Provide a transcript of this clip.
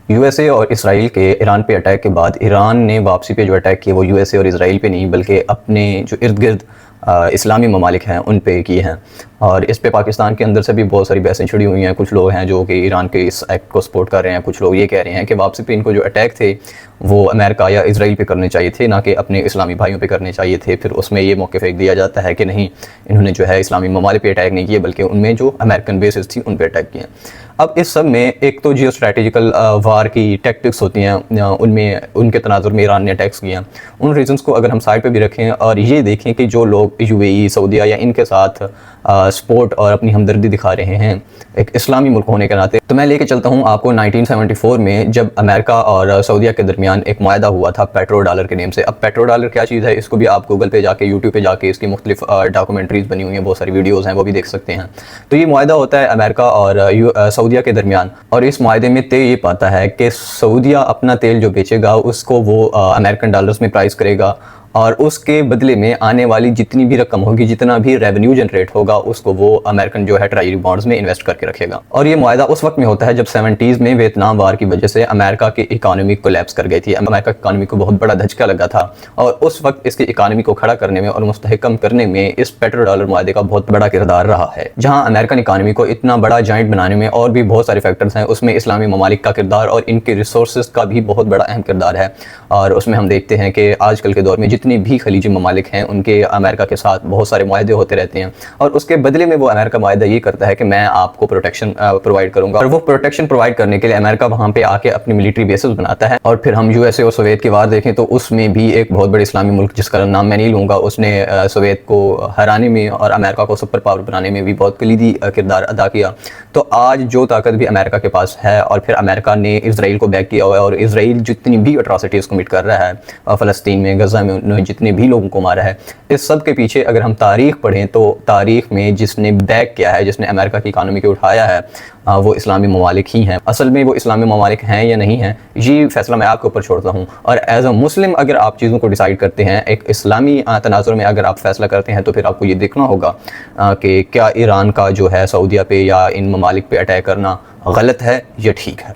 U S A اور اسرائیل کے ایران پہ اٹیک کے بعد ایران نے واپسی پہ جو اٹیک کیے وہ یو ایس اے اور اسرائیل پہ نہیں بلکہ اپنے جو ارد گرد اسلامی ممالک ہیں ان پہ کیے ہیں، اور اس پہ پاکستان کے اندر سے بھی بہت ساری بحثیں چھڑی ہوئی ہیں۔ کچھ لوگ ہیں جو کہ ایران کے اس ایکٹ کو سپورٹ کر رہے ہیں، کچھ لوگ یہ کہہ رہے ہیں کہ واپسی پہ ان کو جو اٹیک تھے وہ امریکہ یا اسرائیل پہ کرنے چاہیے تھے، نہ کہ اپنے اسلامی بھائیوں پہ کرنے چاہیے تھے۔ پھر اس میں یہ موقع پھینک دیا جاتا ہے کہ نہیں، انہوں نے جو ہے اسلامی ممالک پہ اٹیک نہیں کیے بلکہ ان میں جو امریکن بیسز تھی ان پہ اٹیک کیے ہیں۔ اب اس سب میں ایک تو جیو اسٹریٹجیکل وار کی ٹیکٹکس ہوتی ہیں، ان میں ان کے تناظر میں ایران نے اٹیکس کیے ہیں۔ ان ریزنس کو اگر ہم سائڈ پہ بھی رکھیں اور یہ دیکھیں کہ جو لوگ یو اے ای، سعودیہ یا ان کے ساتھ سپورٹ اور اپنی ہمدردی دکھا رہے ہیں ایک اسلامی ملک ہونے کے ناطے، تو میں لے کے چلتا ہوں آپ کو 1974 میں جب امریکہ اور سعودیہ کے درمیان ایک معاہدہ ہوا تھا پیٹرو ڈالر کے نیم سے۔ اب پیٹرو ڈالر کیا چیز ہے، اس کو بھی آپ گوگل پہ جا کے، یوٹیوب پہ جا کے اس کی مختلف ڈاکومنٹریز بنی ہوئی ہیں، بہت ساری ویڈیوز ہیں، وہ بھی دیکھ سکتے ہیں۔ تو یہ معاہدہ ہوتا ہے امریکہ اور سعودیہ کے درمیان، اور اس معاہدے میں طے یہ پاتا ہے کہ سعودیہ اپنا تیل جو بیچے گا اس کو وہ امریکن ڈالرز میں پرائز کرے گا، اور اس کے بدلے میں آنے والی جتنی بھی رقم ہوگی، جتنا بھی ریونیو جنریٹ ہوگا، اس کو وہ امریکن جو ہے ٹریجری بانڈز میں انویسٹ کر کے رکھے گا۔ اور یہ معاہدہ اس وقت میں ہوتا ہے جب 70s میں ویتنام وار کی وجہ سے امریکہ کی اکانومی کولیپس کر گئی تھی۔ امریکہ کی اکانومی کو بہت بڑا دھچکا لگا تھا، اور اس وقت اس کی اکانومی کو کھڑا کرنے میں اور مستحکم کرنے میں اس پیٹرو ڈالر معاہدے کا بہت بڑا کردار رہا ہے۔ جہاں امریکن اکانومی کو اتنا بڑا جائنٹ بنانے میں اور بھی بہت سارے فیکٹرز ہیں، اس میں اسلامی ممالک کا کردار اور ان کے ریسورسز کا بھی بہت بڑا اہم کردار ہے۔ اور اس میں ہم دیکھتے ہیں کہ آج کل کے دور میں جتنی بھی خلیجی ممالک ہیں ان کے امریکہ کے ساتھ بہت سارے معاہدے ہوتے رہتے ہیں، اور اس کے بدلے میں وہ امریکہ معاہدہ یہ کرتا ہے کہ میں آپ کو پروٹیکشن پرووائڈ کروں گا، اور وہ پروٹیکشن پرووائڈ کرنے کے لیے امریکہ وہاں پہ آ کے اپنی ملٹری بیسز بناتا ہے۔ اور پھر ہم یو ایس اے اور سوویت کی وار دیکھیں تو اس میں بھی ایک بہت بڑے اسلامی ملک جس کا نام میں نہیں لوں گا، اس نے سوویت کو ہرانے میں اور امریکہ کو سپر پاور بنانے میں بھی بہت کلیدی کردار ادا کیا۔ تو آج جو طاقت بھی امریکہ کے پاس ہے، اور پھر امریکہ نے اسرائیل کو بیک کیا ہوا ہے، اور اسرائیل جتنی بھی اٹراسٹیز کمٹ کر رہا ہے فلسطین میں، غزہ میں، انہوں نے جتنے بھی لوگوں کو مارا ہے، اس سب کے پیچھے اگر ہم تاریخ پڑھیں تو تاریخ میں جس نے بیک کیا ہے، جس نے امریکہ کی اکانومی کو اٹھایا ہے، وہ اسلامی ممالک ہی ہیں۔ اصل میں وہ اسلامی ممالک ہیں یا نہیں ہیں، یہ فیصلہ میں آپ کے اوپر چھوڑتا ہوں۔ اور ایز اے مسلم اگر آپ چیزوں کو ڈیسائیڈ کرتے ہیں، ایک اسلامی تناظر میں اگر آپ فیصلہ کرتے ہیں، تو پھر آپ کو یہ دیکھنا ہوگا کہ کیا ایران کا جو ہے سعودیہ پہ یا ان ممالک پہ اٹیک کرنا غلط ہے یا ٹھیک ہے۔